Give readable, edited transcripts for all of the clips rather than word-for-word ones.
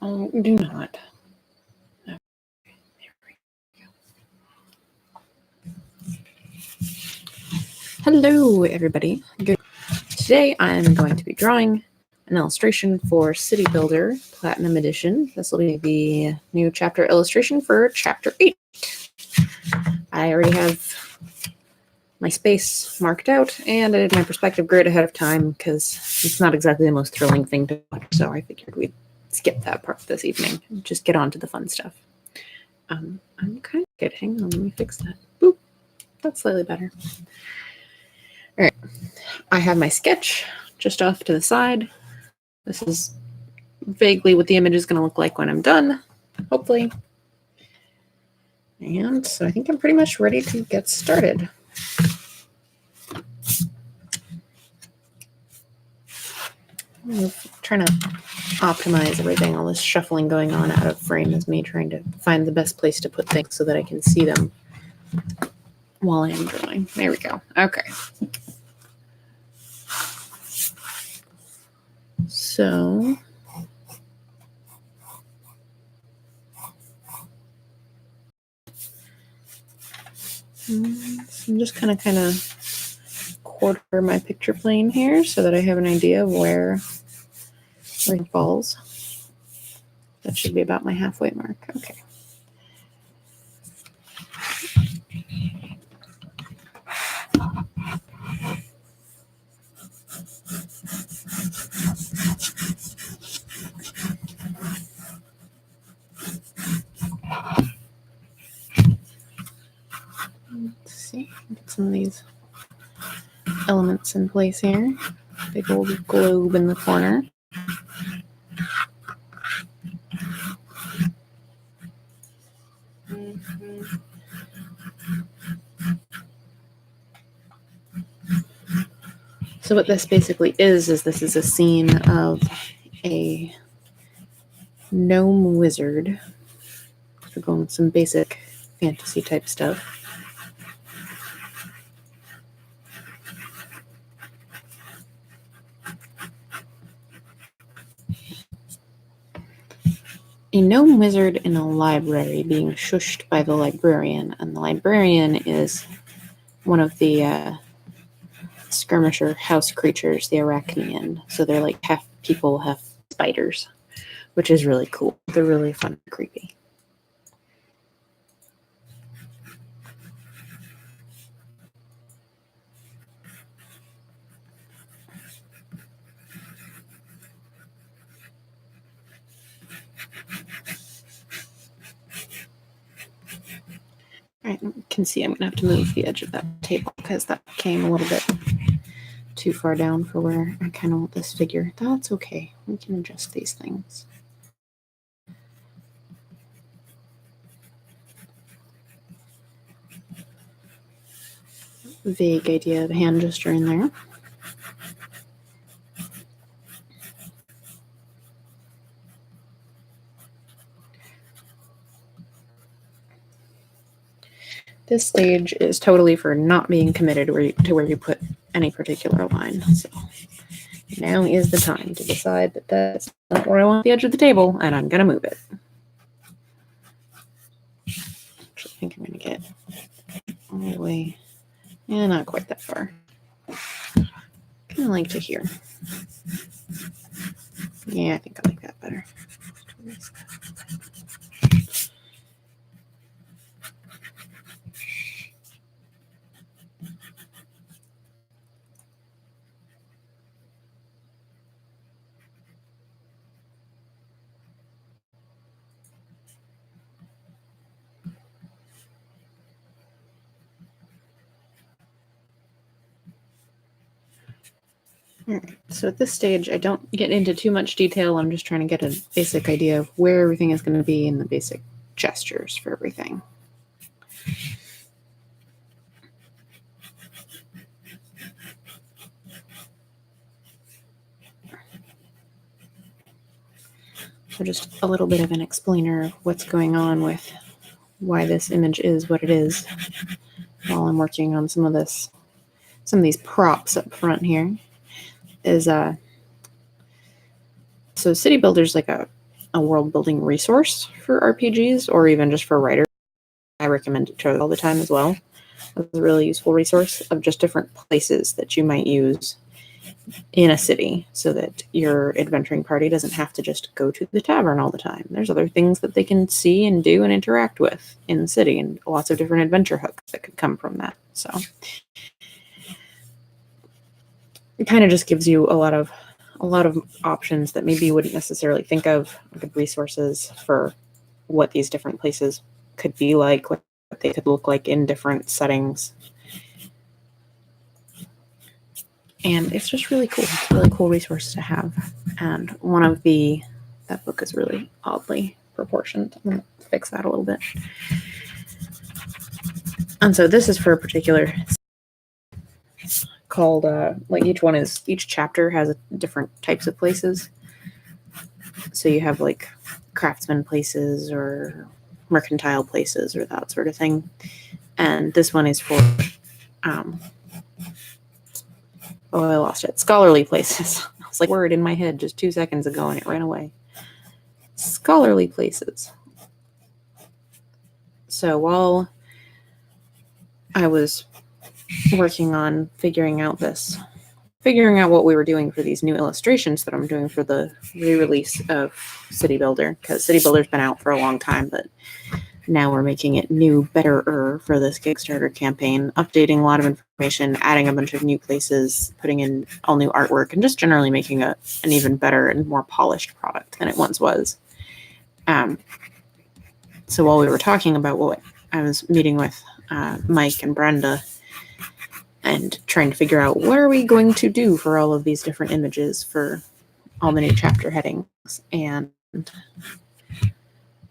Oh, do not. Okay, there we go. Hello, everybody. Good. Today I'm going to be drawing an illustration for City Builder Platinum Edition. This will be the new chapter illustration for Chapter 8. I already have my space marked out, and I did my perspective grid ahead of time because it's not exactly the most thrilling thing to watch, so I figured we'd skip that part this evening and just get on to the fun stuff. I'm kind of good. Hang on, let me fix that. Boop. That's slightly better. All right. I have my sketch just off to the side. This is vaguely what the image is going to look like when I'm done, hopefully. And so I think I'm pretty much ready to get started. I'm trying to optimize everything. All this shuffling going on out of frame is me trying to find the best place to put things so that I can see them while I am drawing. There we go. Okay. So I'm just kind of quarter my picture plane here so that I have an idea of where it falls. That should be about my halfway mark. Okay. Let's see. Get some of these elements in place here. Big old globe in the corner. So what this basically is this is a scene of a gnome wizard. We're going with some basic fantasy type stuff. A gnome wizard in a library being shushed by the librarian, and the librarian is one of the skirmisher house creatures, the Arachnian. So they're like half people, half spiders, which is really cool. They're really fun and creepy. All right, you can see I'm going to have to move the edge of that table because that came a little bit too far down for where I kind of want this figure. That's okay. We can adjust these things. Vague idea of a hand gesture in there. This stage is totally for not being committed to where you put any particular line. So now is the time to decide that that's not where I want the edge of the table, and I'm going to move it. Actually, I think I'm going to get all the way, not quite that far. Kind of like to here. Yeah, I think I like that better. All right, so at this stage, I don't get into too much detail. I'm just trying to get a basic idea of where everything is going to be and the basic gestures for everything. So just a little bit of an explainer of what's going on with why this image is what it is while I'm working on some of these props up front here is so City Builder's like a a world building resource for RPGs or even just for writers. I recommend it to all the time as well. It's a really useful resource of just different places that you might use in a city so that your adventuring party doesn't have to just go to the tavern all the time. There's other things that they can see and do and interact with in the city, and lots of different adventure hooks that could come from that. So it kind of just gives you a lot of options that maybe you wouldn't necessarily think of, good resources for what these different places could be like, what they could look like in different settings. And it's just really cool. It's a really cool resource to have. And that book is really oddly proportioned. I'm going to fix that a little bit. And so this is for a particular called, each chapter has different types of places. So you have like craftsman places or mercantile places or that sort of thing. And this one is for, I lost it. Scholarly places. I was like, word in my head just 2 seconds ago and it ran away. Scholarly places. So while I was working on figuring out what we were doing for these new illustrations that I'm doing for the re-release of City Builder, because City Builder's been out for a long time, but now we're making it new, better for this Kickstarter campaign, updating a lot of information, adding a bunch of new places, putting in all new artwork, and just generally making an even better and more polished product than it once was. So while we were talking about what I was meeting with Mike and Brenda and trying to figure out what are we going to do for all of these different images for all the new chapter headings. And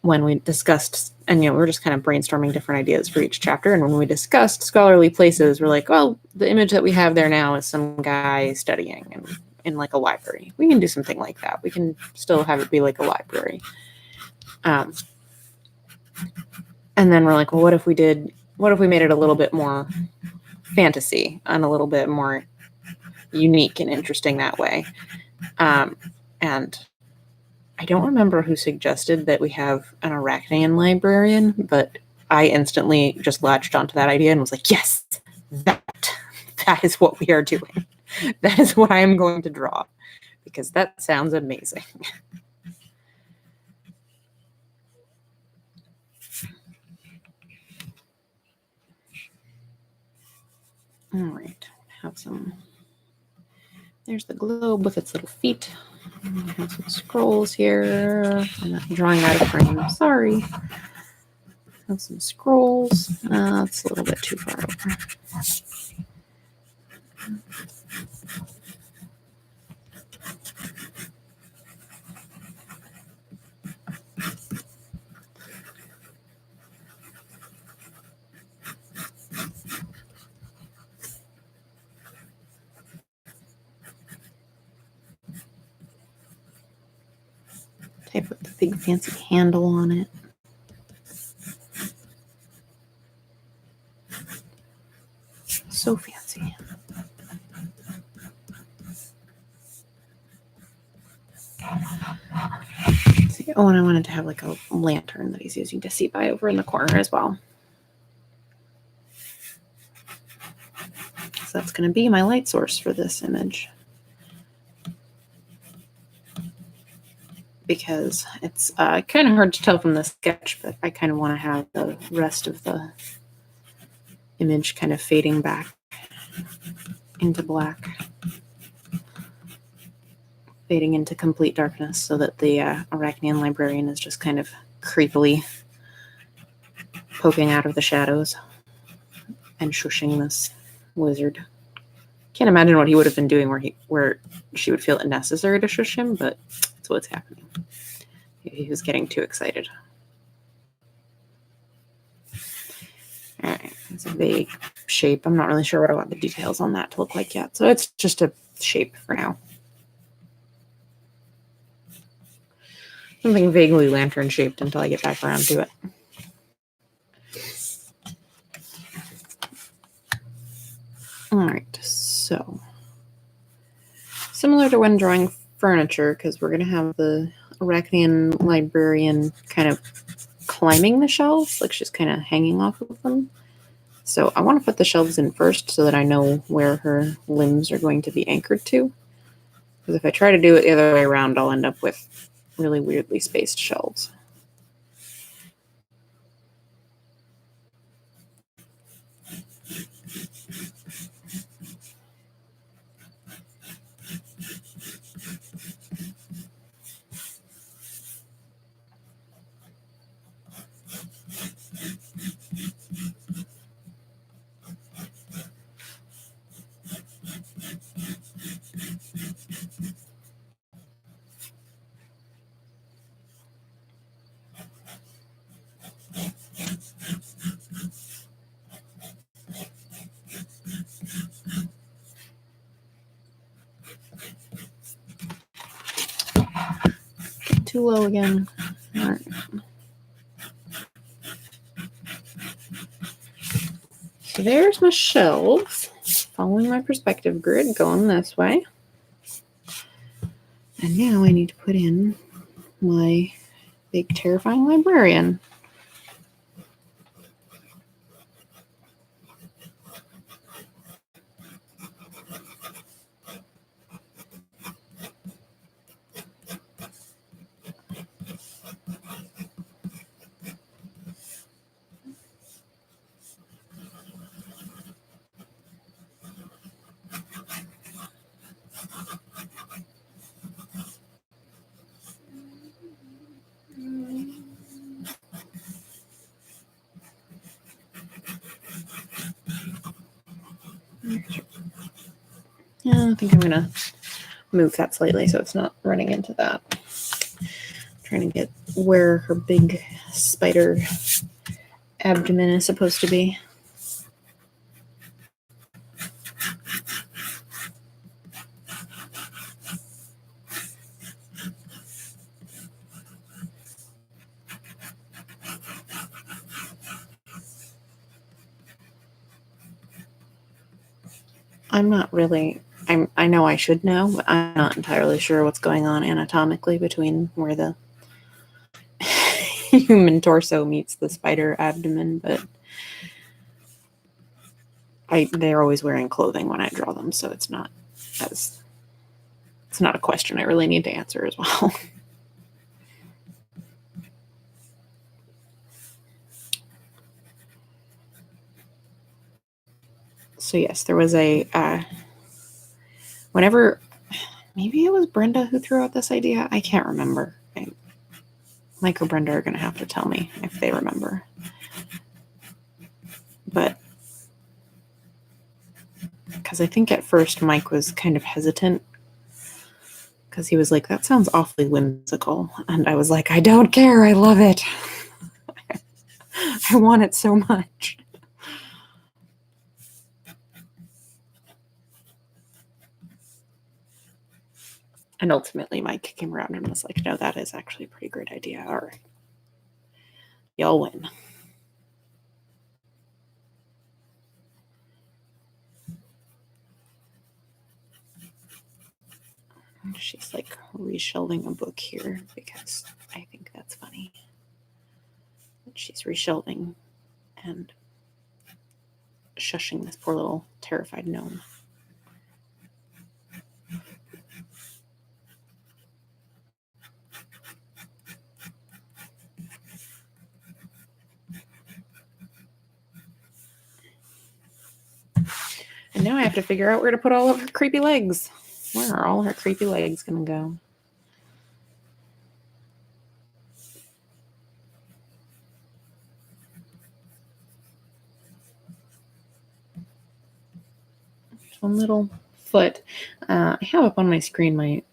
when we discussed, and we were just kind of brainstorming different ideas for each chapter. And when we discussed scholarly places, we're like, well, the image that we have there now is some guy studying in like a library. We can do something like that. We can still have it be like a library. And then we're like, well, what if we made it a little bit more fantasy and a little bit more unique and interesting that way? And I don't remember who suggested that we have an Arachnean librarian, but I instantly just latched onto that idea and was like, yes, that is what we are doing. That is what I am going to draw, because that sounds amazing. All right, there's the globe with its little feet. I have some scrolls here. I'm not drawing out of frame, sorry. I have some scrolls. It's a little bit too far over. Type with the big fancy handle on it. So fancy. See, and I wanted to have like a lantern that he's using to see by over in the corner as well. So that's going to be my light source for this image, because it's kind of hard to tell from the sketch, but I kind of want to have the rest of the image kind of fading back into black, fading into complete darkness, so that the Arachnean librarian is just kind of creepily poking out of the shadows and shushing this wizard. Can't imagine what he would have been doing where she would feel it necessary to shush him, but that's what's happening. He was getting too excited. All right, it's a vague shape. I'm not really sure what I want the details on that to look like yet, so it's just a shape for now. Something vaguely lantern shaped until I get back around to it. All right, so similar to when drawing furniture because we're going to have the Arachnian librarian kind of climbing the shelves, like she's kind of hanging off of them. So I want to put the shelves in first so that I know where her limbs are going to be anchored to. Because if I try to do it the other way around, I'll end up with really weirdly spaced shelves. Too low again. All right. So there's my shelves, following my perspective grid, going this way. And now I need to put in my big terrifying librarian. Yeah, I think I'm going to move that slightly so it's not running into that. Trying to get where her big spider abdomen is supposed to be. I'm not really, I know I should know, but I'm not entirely sure what's going on anatomically between where the human torso meets the spider abdomen, but they're always wearing clothing when I draw them, so it's not a question I really need to answer as well. So yes, there was whenever, maybe it was Brenda who threw out this idea. I can't remember. Mike or Brenda are going to have to tell me if they remember. But because I think at first Mike was kind of hesitant because he was like, that sounds awfully whimsical. And I was like, I don't care. I love it. I want it so much. And ultimately, Mike came around and was like, no, that is actually a pretty great idea. All right. Y'all win. She's like reshelving a book here because I think that's funny. She's reshelving and shushing this poor little terrified gnome. And now I have to figure out where to put all of her creepy legs. Where are all her creepy legs going to go? There's one little foot. I have up on my screen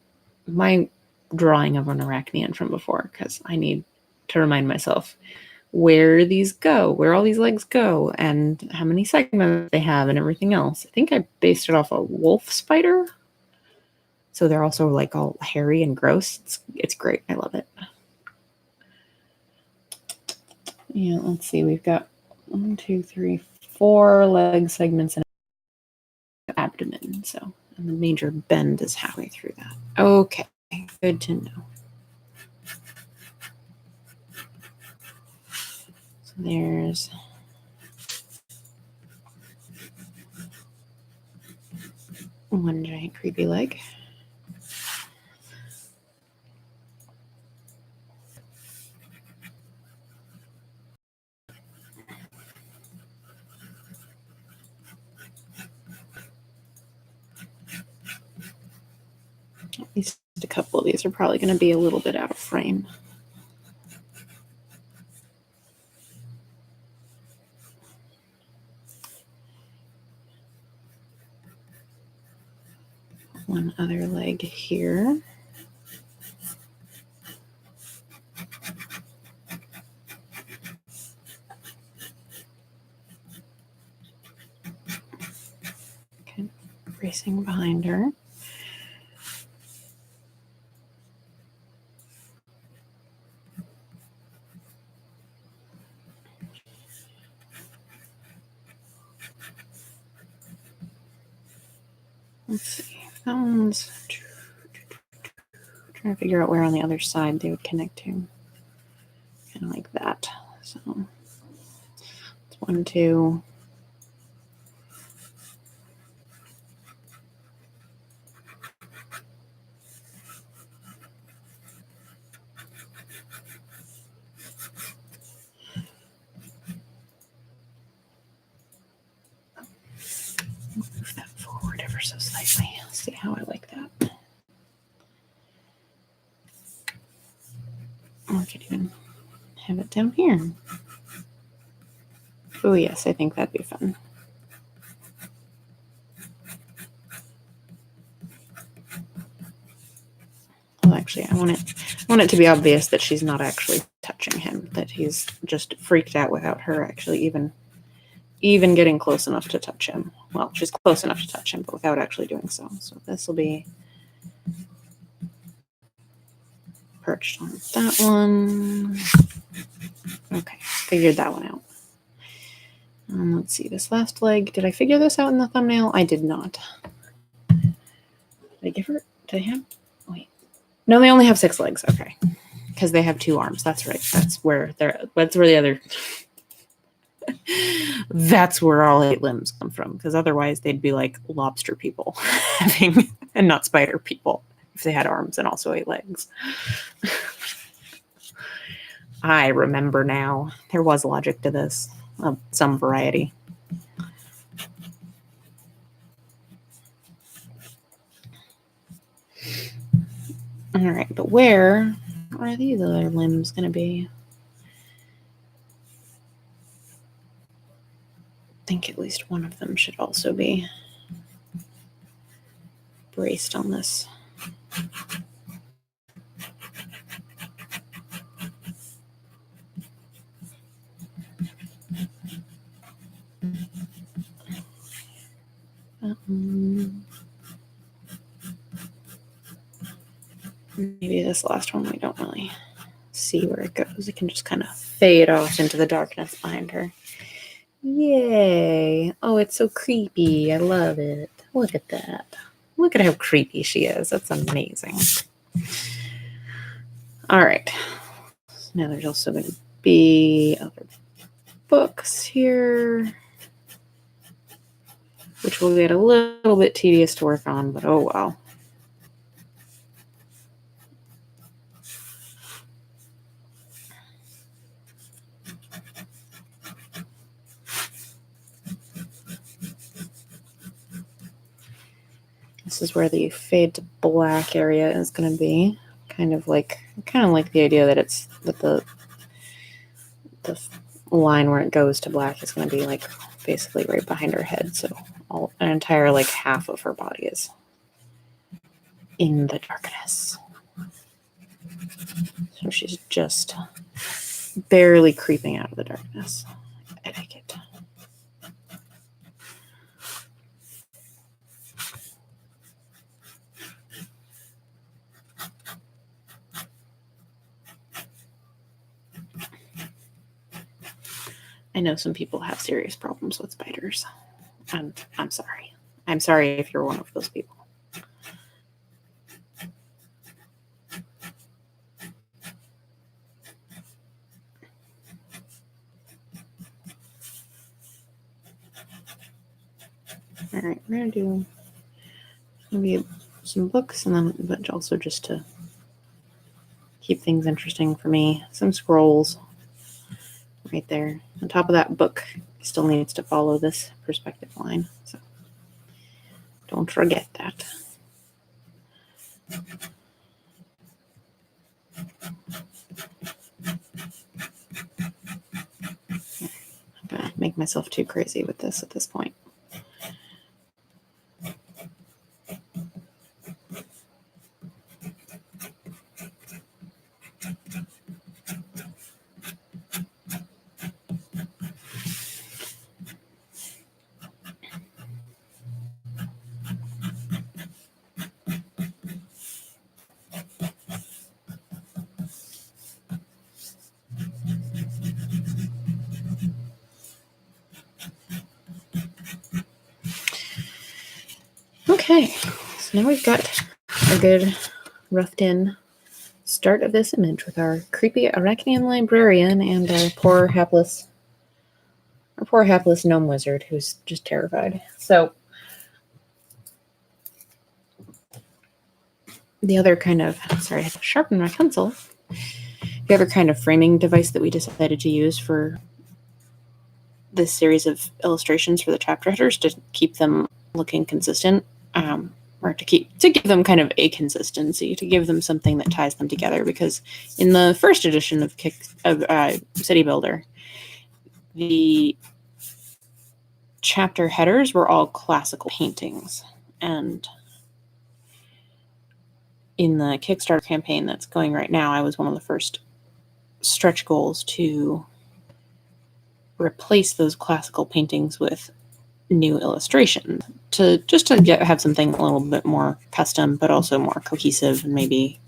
my drawing of an Arachnian from before because I need to remind myself where these go, where all these legs go, and how many segments they have and everything else. I think I based it off a wolf spider. So they're also like all hairy and gross. It's great. I love it. Yeah, let's see. We've got 1, 2, 3, 4 leg segments and abdomen. So, and the major bend is halfway through that. Okay. Good to know. So there's one giant creepy leg. At least a couple of these are probably going to be a little bit out of frame. One other leg here. Okay, racing behind her. Let's see. That one's trying to figure out where on the other side they would connect to. Kind of like that. So it's 1, 2. Move that forward ever so slightly. Let's see how I like that. I could even have it down here. Oh yes, I think that'd be fun. Well, actually, I want it to be obvious that she's not actually touching him, that he's just freaked out without her actually even getting close enough to touch him. Well, she's close enough to touch him, but without actually doing so. So this will be perched on that one. Okay, figured that one out. Let's see, this last leg. Did I figure this out in the thumbnail? I did not. Did I give her? Did I have? Wait. No, they only have 6 legs. Okay. Because they have 2 arms. That's right. That's where the other. That's where all 8 limbs come from. Because otherwise they'd be like lobster people and not spider people if they had arms and also 8 legs. I remember now. There was logic to this of some variety. All right, but where are these other limbs going to be? I think at least one of them should also be braced on this. Maybe this last one we don't really see where it goes. It can just kind of fade off into the darkness behind her. Yay. Oh, it's so creepy. I love it. Look at that. Look at how creepy she is. That's amazing. All right. So now there's also going to be other books here, which will get a little bit tedious to work on, but oh well. This is where the fade to black area is going to be. Kind of like the idea that it's that the line where it goes to black is going to be like basically right behind her head. So an entire like half of her body is in the darkness. So she's just barely creeping out of the darkness. I like it. I know some people have serious problems with spiders, and I'm sorry. I'm sorry if you're one of those people. All right, we're gonna do maybe some books, and then but also just to keep things interesting for me, some scrolls right there. On top of that book still needs to follow this perspective line, so don't forget that. I'm gonna make myself too crazy with this at this point. Okay, so now we've got a good roughed in start of this image with our creepy Arachnian librarian and our poor hapless gnome wizard who's just terrified. So the other kind of, sorry, I had to sharpen my pencil. The other kind of framing device that we decided to use for this series of illustrations for the chapter headers to keep them looking consistent, or to give them kind of a consistency, to give them something that ties them together. Because in the first edition of City Builder, the chapter headers were all classical paintings, and in the Kickstarter campaign that's going right now, I was one of the first stretch goals to replace those classical paintings with new illustration to have something a little bit more custom, but also more cohesive, and maybe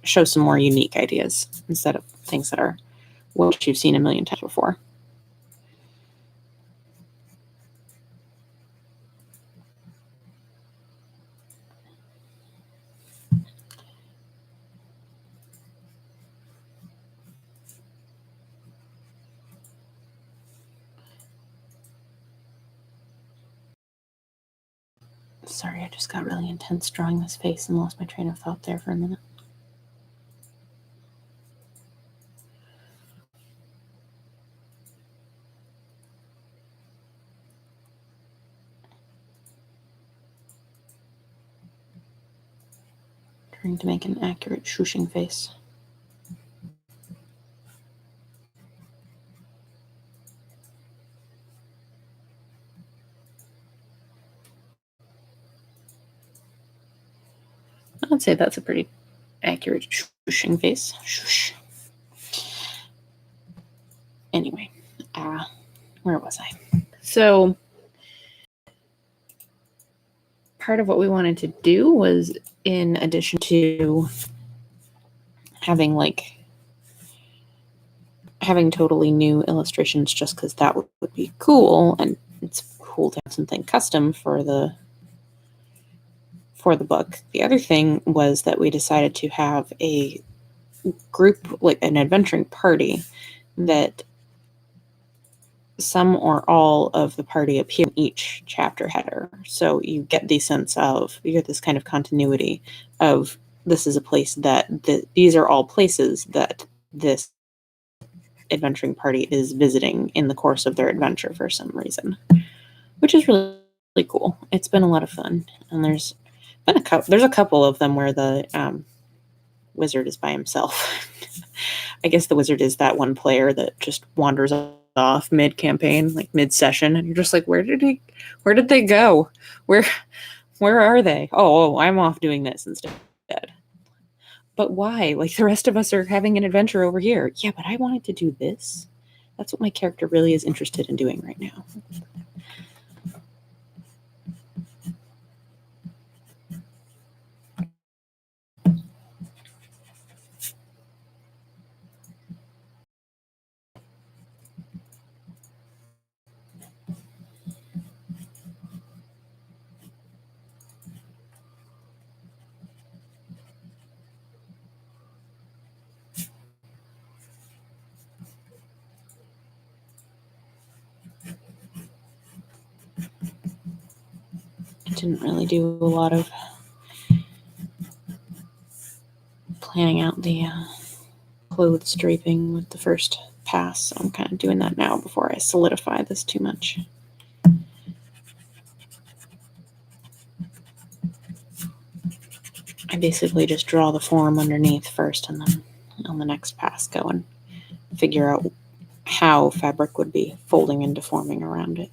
show some more unique ideas instead of things that are what you've seen a million times before. Sorry, I just got really intense drawing this face and lost my train of thought there for a minute. Trying to make an accurate shushing face. I'd say that's a pretty accurate shushing face. Shush. Anyway, where was I? So part of what we wanted to do was, in addition to having totally new illustrations just because that would be cool, and it's cool to have something custom for the book. The other thing was that we decided to have a group, like an adventuring party, that some or all of the party appear in each chapter header. So you get this kind of continuity of, this is a place that these are all places that this adventuring party is visiting in the course of their adventure for some reason, which is really, really cool. It's been a lot of fun, and there's a couple of them where the wizard is by himself. I guess the wizard is that one player that just wanders off mid-campaign, like mid-session, and you're just like, where did they go? Where are they? Oh, I'm off doing this instead. But why? Like, the rest of us are having an adventure over here. Yeah, but I wanted to do this. That's what my character really is interested in doing right now. didn't really do a lot of planning out the clothes draping with the first pass, so I'm kind of doing that now before I solidify this too much. I basically just draw the form underneath first, and then on the next pass go and figure out how fabric would be folding and deforming around it.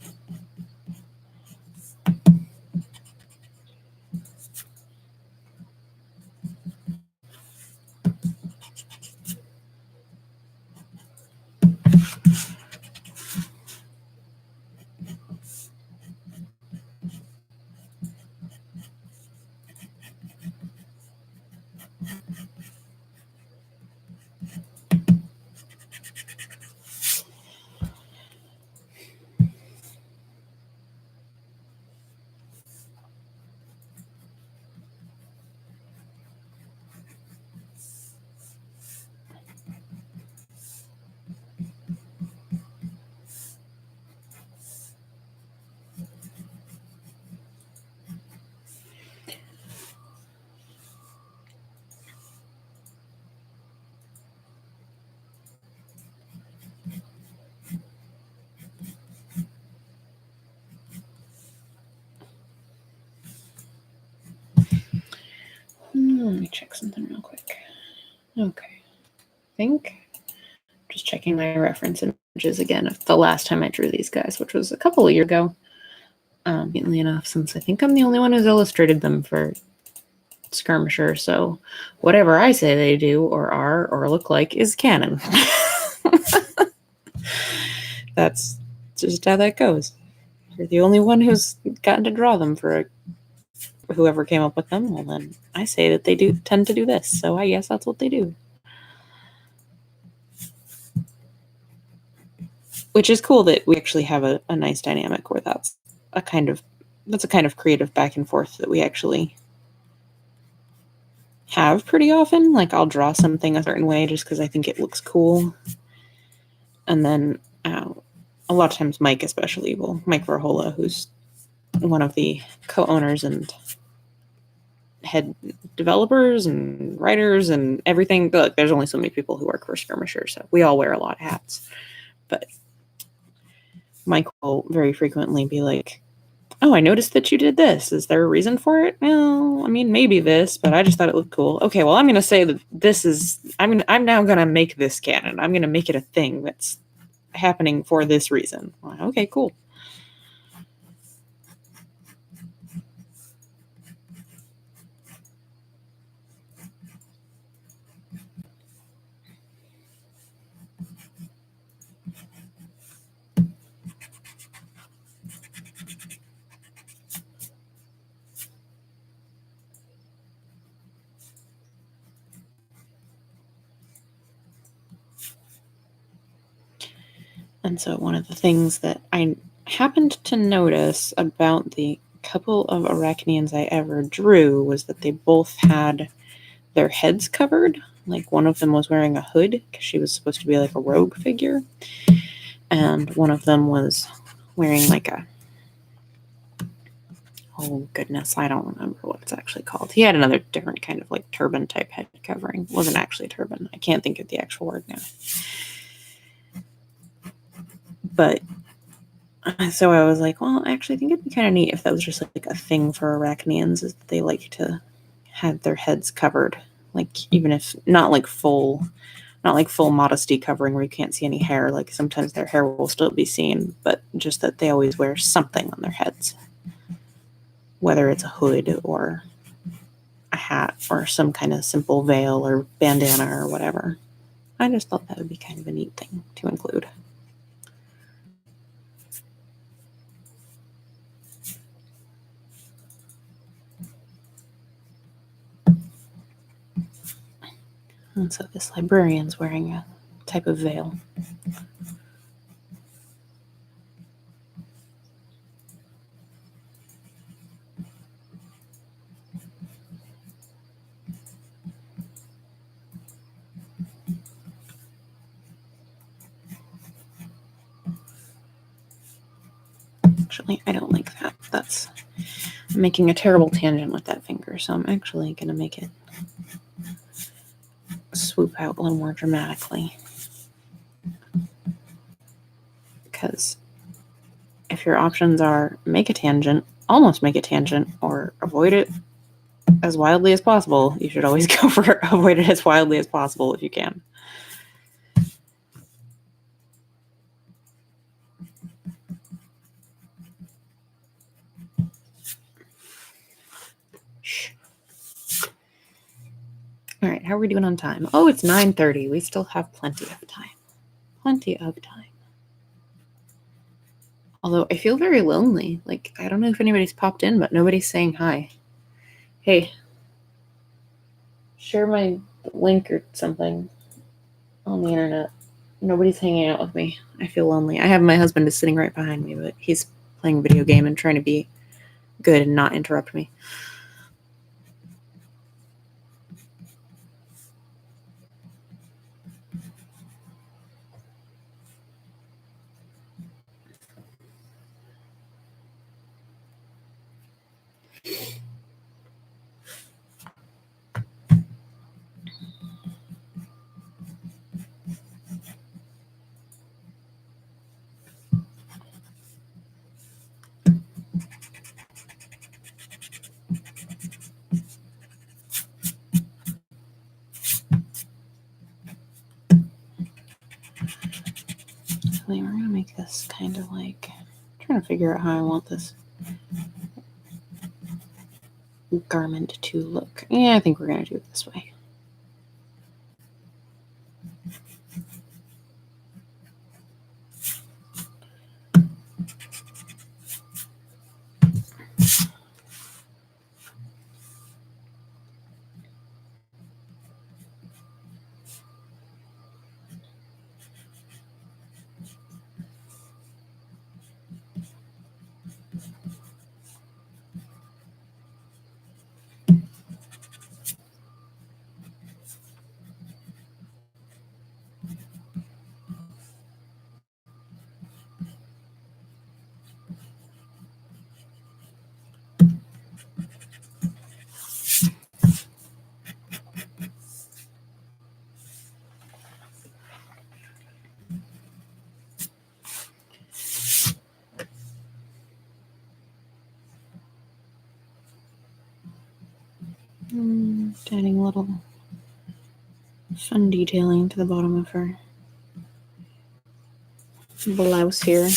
Let me check something real quick. Okay. I think just checking my reference images again of the last time I drew these guys, which was a couple of years ago. Conveniently enough, since I think I'm the only one who's illustrated them for Skirmisher, so whatever I say they do or are or look like is canon. That's just how that goes. You're the only one who's gotten to draw them for whoever came up with them. Well, then I say that they do tend to do this, so I guess that's what they do. Which is cool that we actually have a nice dynamic where that's a kind of creative back and forth that we actually have pretty often. Like, I'll draw something a certain way just because I think it looks cool. And then a lot of times Mike especially Mike Verhola, who's one of the co-owners and head developers and writers and everything. But look, there's only so many people who work for Skirmisher, so we all wear a lot of hats. But Mike will very frequently be like, oh, I noticed that you did this. Is there a reason for it? Well, I mean, maybe this, but I just thought it looked cool. Okay, well, I'm going to say that this is, I'm now going to make this canon. I'm going to make it a thing that's happening for this reason. Well, okay, cool. And so one of the things that I happened to notice about the couple of Arachnians I ever drew was that they both had their heads covered. Like, one of them was wearing a hood because she was supposed to be like a rogue figure. And one of them was wearing like a, oh goodness, I don't remember what it's actually called. He had another different kind of like turban type head covering. It wasn't actually a turban. I can't think of the actual word now. But so I was like, well, I actually think it'd be kind of neat if that was just like a thing for Arachnians, is that they like to have their heads covered, like, even if not like full modesty covering where you can't see any hair. Like, sometimes their hair will still be seen, but just that they always wear something on their heads, whether it's a hood or a hat or some kind of simple veil or bandana or whatever. I just thought that would be kind of a neat thing to include. And so this librarian's wearing a type of veil. Actually, I don't like that. I'm making a terrible tangent with that finger, so I'm actually going to make it swoop out a little more dramatically. Because if your options are make a tangent, almost make a tangent, or avoid it as wildly as possible, you should always go for avoid it as wildly as possible if you can. All right, how are we doing on time? Oh, it's 9:30. We still have plenty of time. Plenty of time. Although I feel very lonely. Like, I don't know if anybody's popped in, but nobody's saying hi. Hey, share my link or something on the internet. Nobody's hanging out with me. I feel lonely. I have my husband is sitting right behind me, but he's playing a video game and trying to be good and not interrupt me. We're going to make this kind of like, I'm trying to figure out how I want this garment to look. Yeah, I think we're going to do it this way. Adding a little fun detailing to the bottom of her blouse here.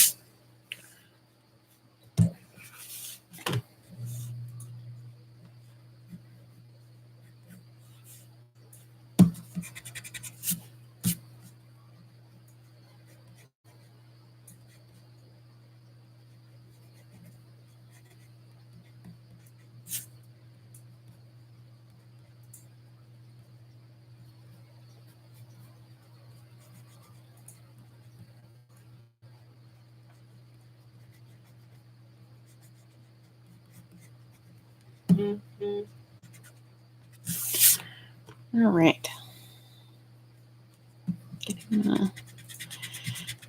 All right. Yeah,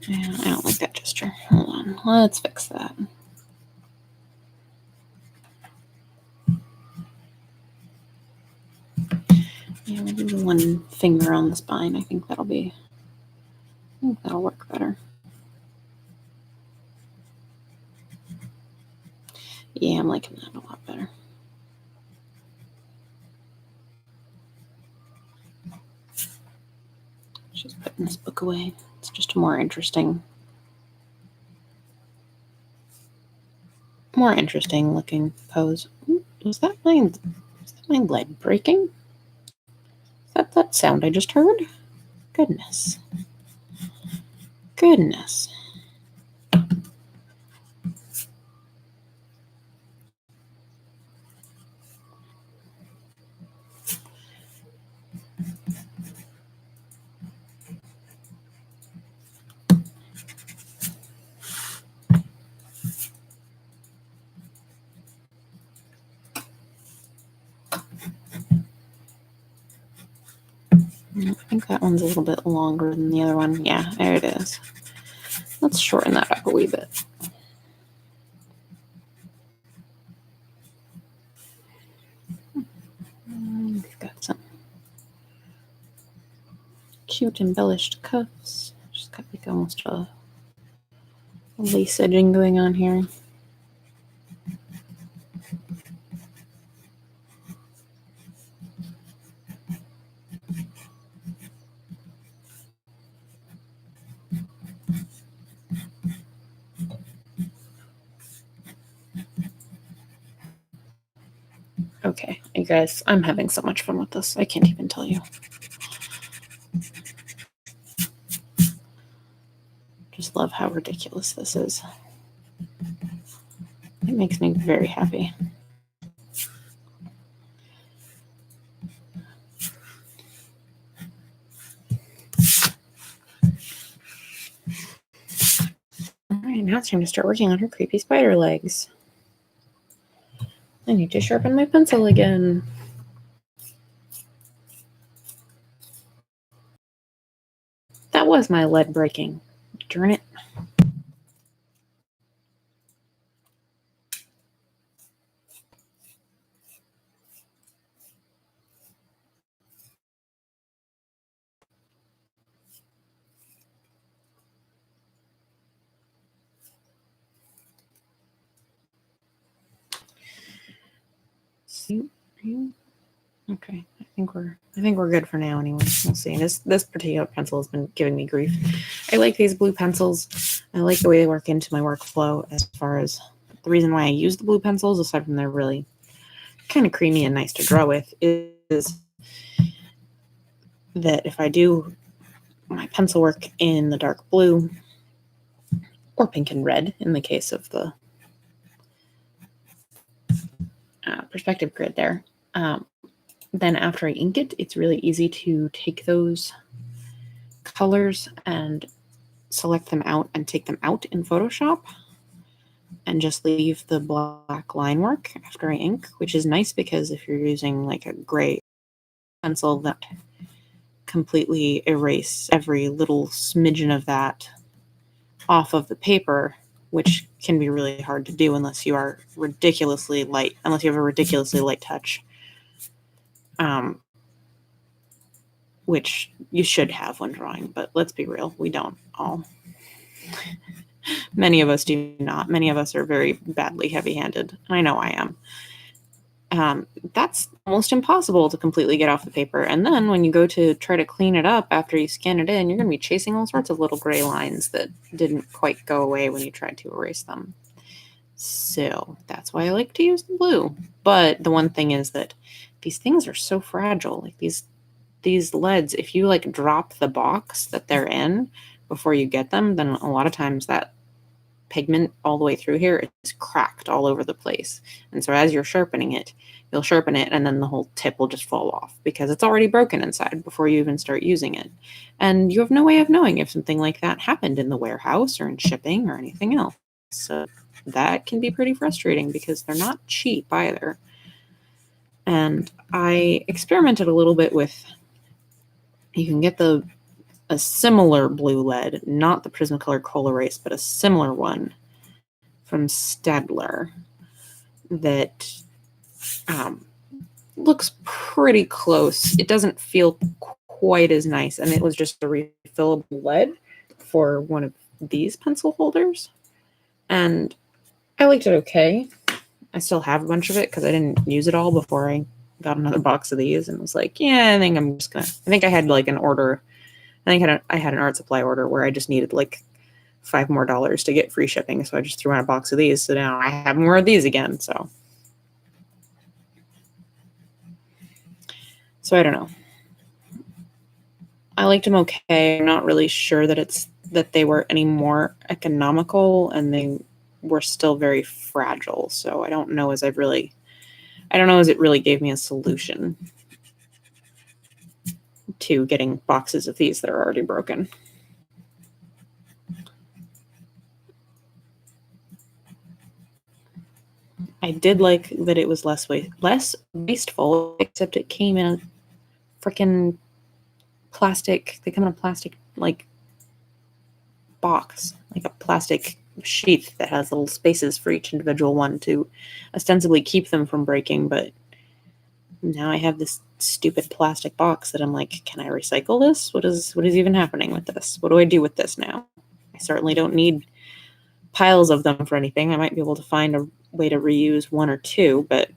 I don't like that gesture. Hold on. Let's fix that. Yeah, we'll do the one finger on the spine. I think that'll work better. Yeah, I'm liking that a lot better. Just putting this book away. It's just a more interesting looking pose. Was that my leg breaking? Is that sound I just heard? Goodness. Goodness. I think that one's a little bit longer than the other one. Yeah, there it is. Let's shorten that up a wee bit. We've got some cute embellished cuffs. Just got like almost a lace edging going on here. Okay, you guys, I'm having so much fun with this. I can't even tell you. Just love how ridiculous this is. It makes me very happy. All right, now it's time to start working on her creepy spider legs. I need to sharpen my pencil again. That was my lead breaking. Darn it. Okay, I think we're good for now anyway. We'll see. This particular pencil has been giving me grief. I like these blue pencils. I like the way they work into my workflow as far as the reason why I use the blue pencils, aside from they're really kind of creamy and nice to draw with, is that if I do my pencil work in the dark blue or pink and red in the case of the perspective grid there, then after I ink it, it's really easy to take those colors and select them out and take them out in Photoshop and just leave the black line work after I ink, which is nice because if you're using like a gray pencil, that completely erase every little smidgen of that off of the paper, which can be really hard to do unless you are ridiculously light, unless you have a ridiculously light touch. Which you should have when drawing, but let's be real, we don't all. Many of us do not. Many of us are very badly heavy-handed. I know I am. That's almost impossible to completely get off the paper. And then when you go to try to clean it up after you scan it in, you're going to be chasing all sorts of little gray lines that didn't quite go away when you tried to erase them. So that's why I like to use the blue. But the one thing is that these things are so fragile. Like these leads, if you like drop the box that they're in before you get them, then a lot of times that pigment all the way through here is cracked all over the place. And so as you're sharpening it, you'll sharpen it and then the whole tip will just fall off because it's already broken inside before you even start using it. And you have no way of knowing if something like that happened in the warehouse or in shipping or anything else. So that can be pretty frustrating because they're not cheap either. And I experimented a little bit with, you can get a similar blue lead, not the Prismacolor Colorase, but a similar one from Staedtler that looks pretty close. It doesn't feel quite as nice, and it was just a refillable lead for one of these pencil holders, and I liked it okay. I still have a bunch of it because I didn't use it all before I got another box of these and was like, yeah, I think I had like an order. I think I had an art supply order where I just needed like $5 more to get free shipping. So I just threw in a box of these. So now I have more of these again. So I don't know. I liked them okay. I'm not really sure that they were any more economical, and they were still very fragile. So I don't know as it really gave me a solution to getting boxes of these that are already broken. I did like that it was less wasteful, except it came in a freaking plastic. They come in a plastic like box, like a plastic sheath that has little spaces for each individual one to ostensibly keep them from breaking, but now I have this stupid plastic box that I'm like, can I recycle this? What is even happening with this? What do I do with this now? I certainly don't need piles of them for anything. I might be able to find a way to reuse one or two, but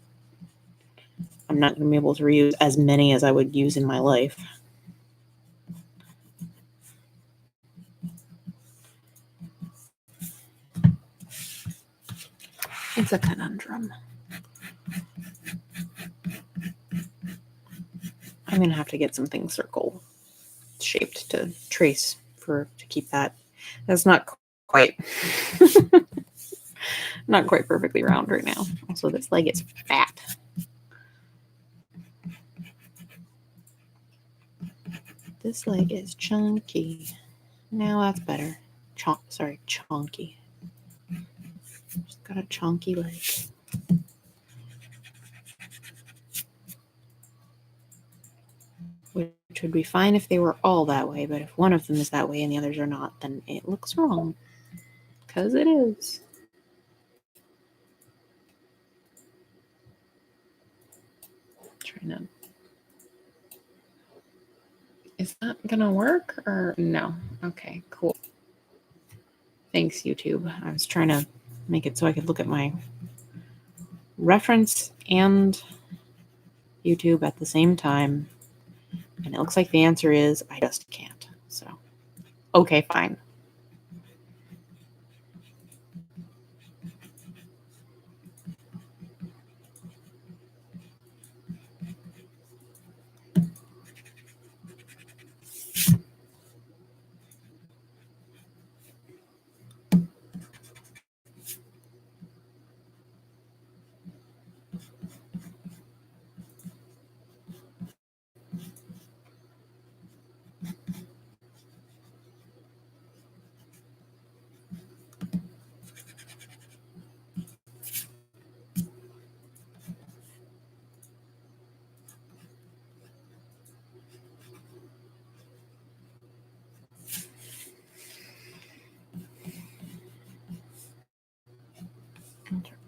I'm not going to be able to reuse as many as I would use in my life. It's a conundrum. I'm going to have to get something circle shaped to trace to keep that. That's not quite not quite perfectly round right now. Also, this leg is fat. This leg is chunky. Now that's better. Chunky. Just got a chunky leg. Which would be fine if they were all that way, but if one of them is that way and the others are not, then it looks wrong. Because it is. Trying to. Is that gonna work or no? Okay, cool. Thanks, YouTube. I was trying to make it so I could look at my reference and YouTube at the same time. And it looks like the answer is I just can't. So, okay, fine.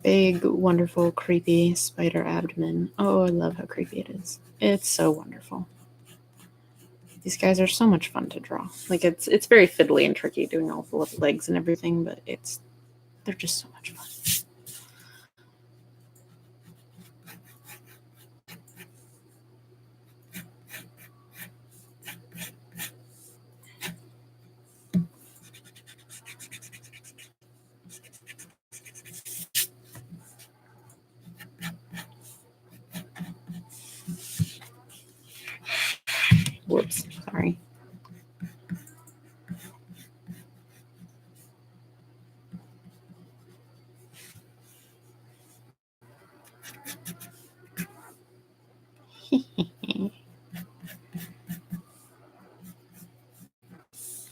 Big, wonderful, creepy spider abdomen. Oh, I love how creepy it is. It's so wonderful. These guys are so much fun to draw. Like it's very fiddly and tricky doing all the legs and everything, but they're just so much fun. Whoops, sorry.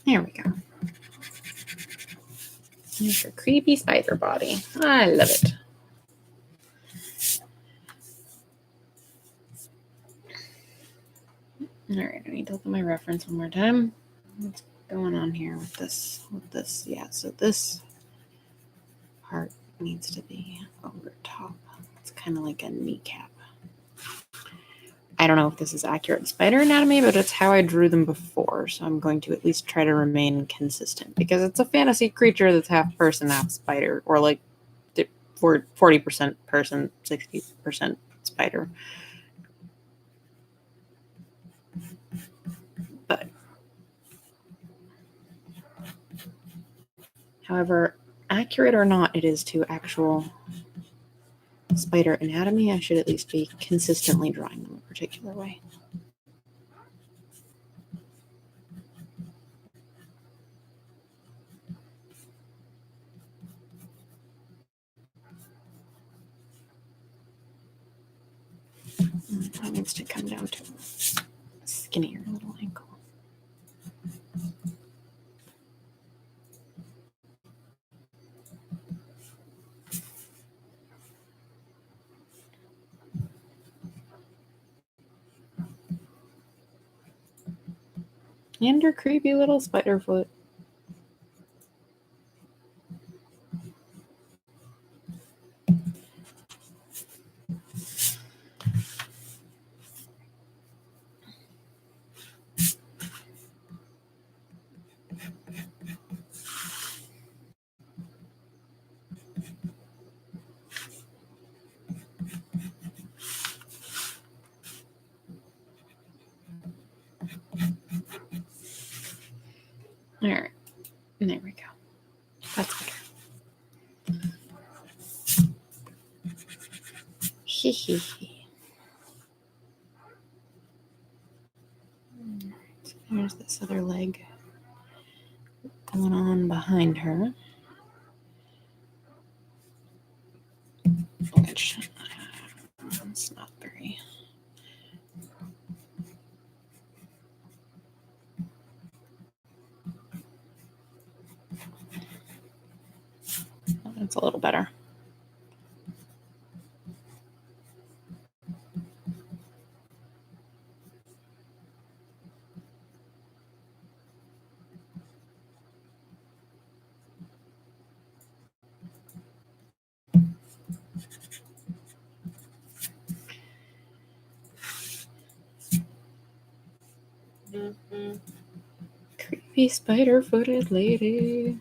There we go. There's your creepy spider body. I love it. All right, I need to look at my reference one more time. What's going on here with this? Yeah, so this part needs to be over top. It's kind of like a kneecap. I don't know if this is accurate spider anatomy, but it's how I drew them before. So I'm going to at least try to remain consistent because it's a fantasy creature that's half person, half spider, or like 40% person, 60% spider. But however accurate or not it is to actual spider anatomy, I should at least be consistently drawing them a particular way. That needs to come down to a skinnier little ankle. And her creepy little spider foot. All right. There we go. That's better. Hee hee hee. There's this other leg going on behind her. Which it's not very. That's a little better. Creepy spider-footed lady.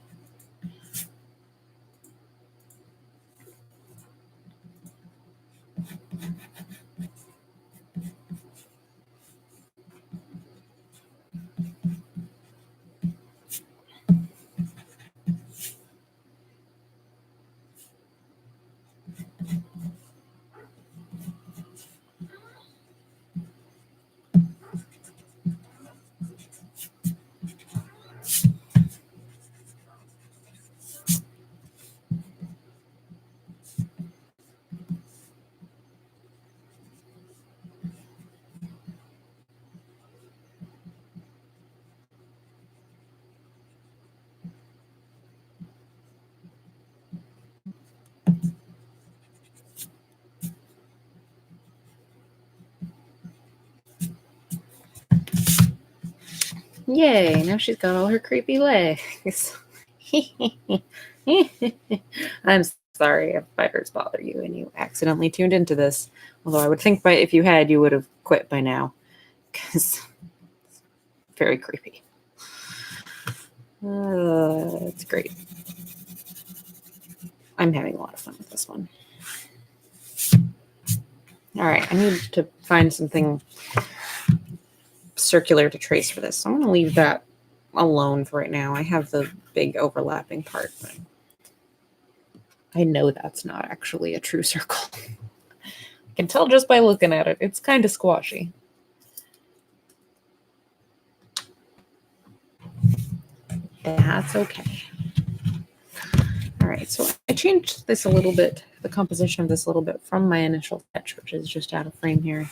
Yay, now she's got all her creepy legs. I'm sorry if spiders bother you and you accidentally tuned into this. Although I would think if you had, you would have quit by now. Because it's very creepy. It's great. I'm having a lot of fun with this one. All right, I need to find something circular to trace for this. So I'm going to leave that alone for right now. I have the big overlapping part, but I know that's not actually a true circle. I can tell just by looking at it. It's kind of squashy. That's okay. All right, so I changed this a little bit, the composition of this a little bit from my initial sketch, which is just out of frame here.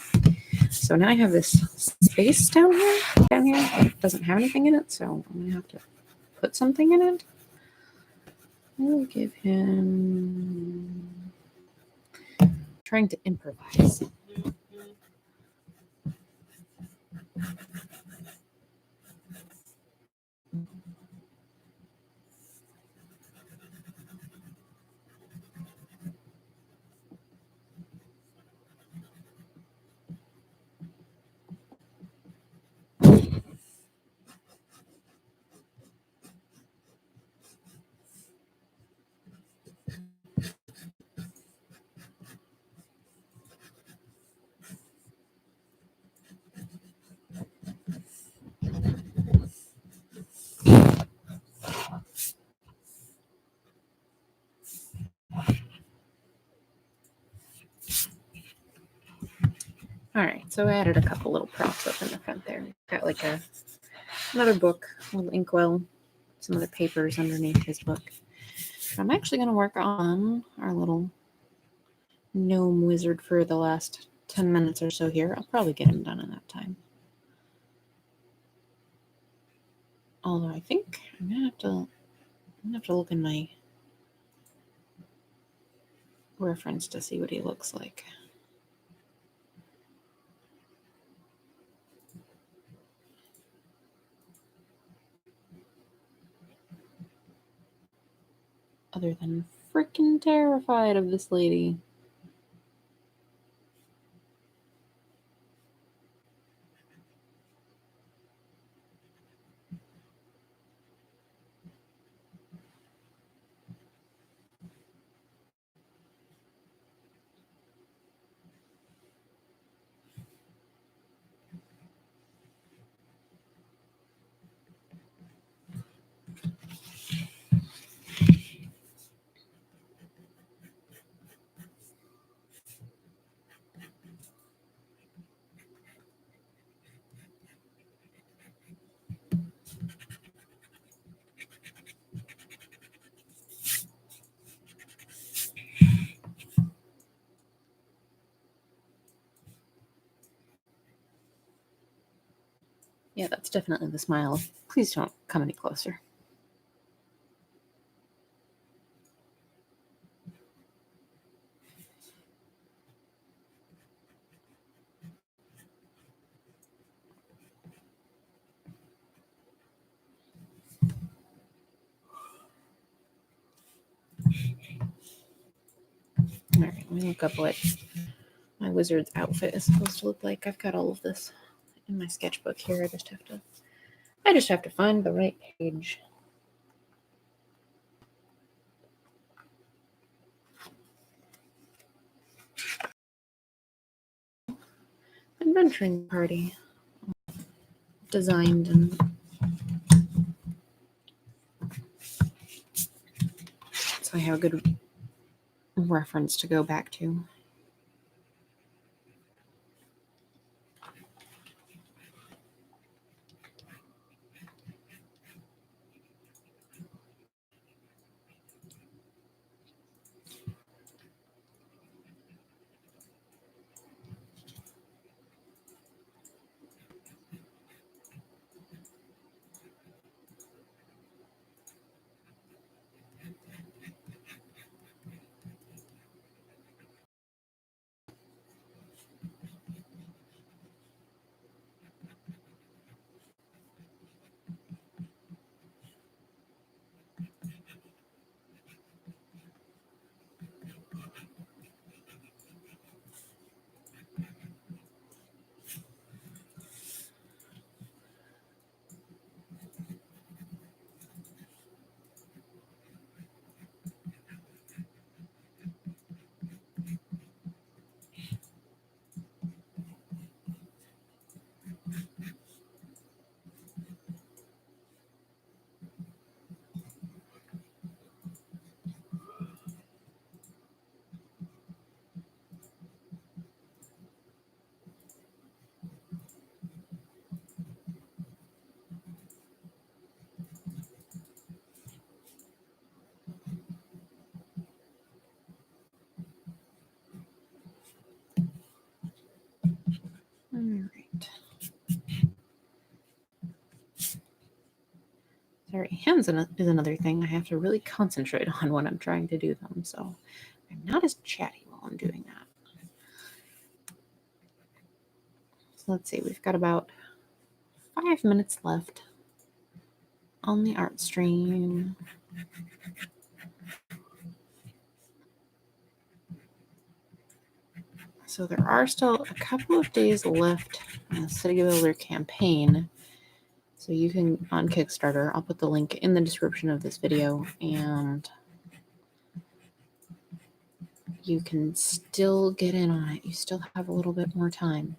So now I have this space down here that doesn't have anything in it, so I'm going to have to put something in it. We'll give him... trying to improvise. All right, so I added a couple little props up in the front there. Got like another book, a little inkwell, some other papers underneath his book. But I'm actually going to work on our little gnome wizard for the last 10 minutes or so here. I'll probably get him done in that time. Although I think I'm gonna have to look in my reference to see what he looks like. Other than freaking terrified of this lady. Yeah, that's definitely the smile. Please don't come any closer. All right, let me look up what my wizard's outfit is supposed to look like. I've got all of this in my sketchbook here. I just have to find the right page. Adventuring party. Designed and so I have a good reference to go back to. All right. Sorry, hands is another thing. I have to really concentrate on when I'm trying to do them, so I'm not as chatty while I'm doing that. So let's see, we've got about 5 minutes left on the art stream. So there are still a couple of days left in the City Builder campaign. So you can, on Kickstarter, I'll put the link in the description of this video, and you can still get in on it. You still have a little bit more time.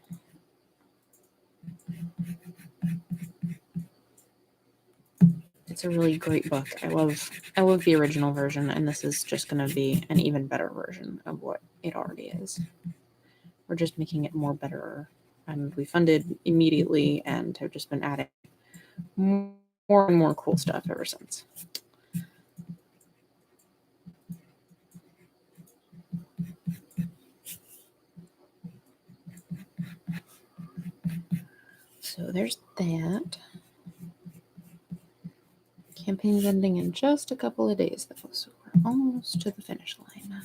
It's a really great book. I love the original version, and this is just going to be an even better version of what it already is. We're just making it more better, and we funded immediately and have just been adding more and more cool stuff ever since. So there's that. Campaign's ending in just a couple of days, though, so we're almost to the finish line.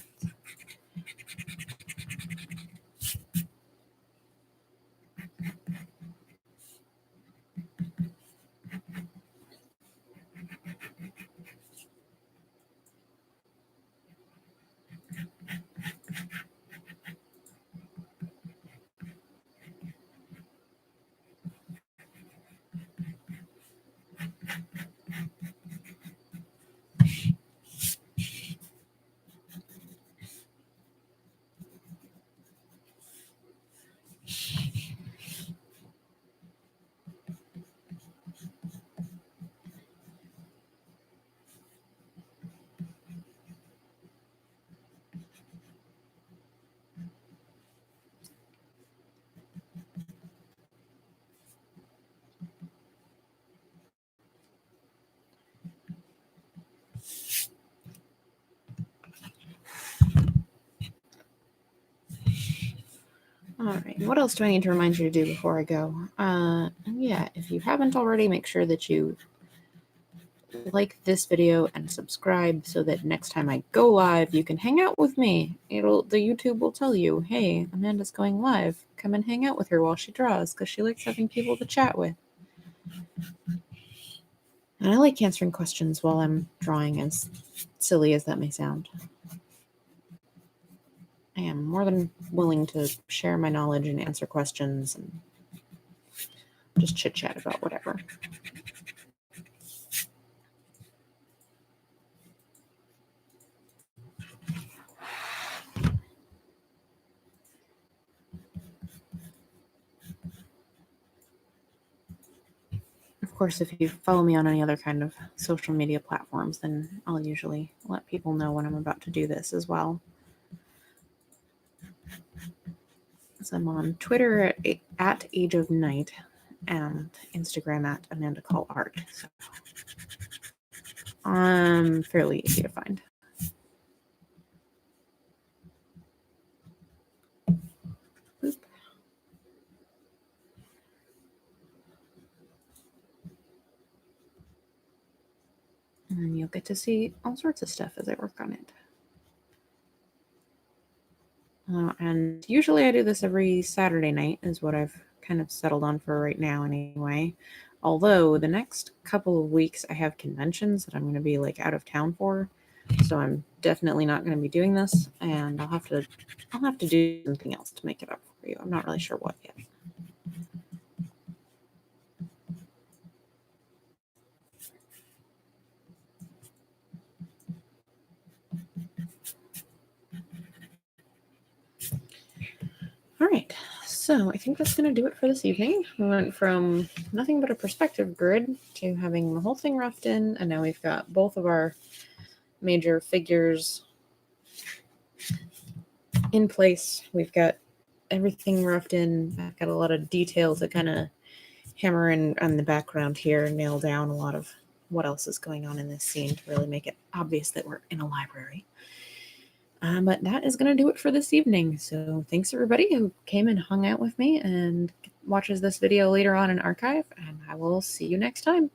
All right, what else do I need to remind you to do before I go? Yeah, if you haven't already, make sure that you like this video and subscribe so that next time I go live, you can hang out with me. The YouTube will tell you, hey, Amanda's going live. Come and hang out with her while she draws because she likes having people to chat with. And I like answering questions while I'm drawing, as silly as that may sound. I am more than willing to share my knowledge and answer questions and just chit chat about whatever. Of course, if you follow me on any other kind of social media platforms, then I'll usually let people know when I'm about to do this as well. So I'm on Twitter at Age of Night and Instagram at Amanda Call Art. So I'm fairly easy to find. Boop. And then you'll get to see all sorts of stuff as I work on it. And usually I do this every Saturday night is what I've kind of settled on for right now anyway. Although the next couple of weeks I have conventions that I'm going to be like out of town for. So I'm definitely not going to be doing this, and I'll have to do something else to make it up for you. I'm not really sure what yet. All right, so I think that's going to do it for this evening. We went from nothing but a perspective grid to having the whole thing roughed in, and now we've got both of our major figures in place. We've got everything roughed in. I've got a lot of detail to kind of hammer in on the background here and nail down a lot of what else is going on in this scene to really make it obvious that we're in a library. But that is going to do it for this evening. So thanks everybody who came and hung out with me and watches this video later on in archive, and I will see you next time.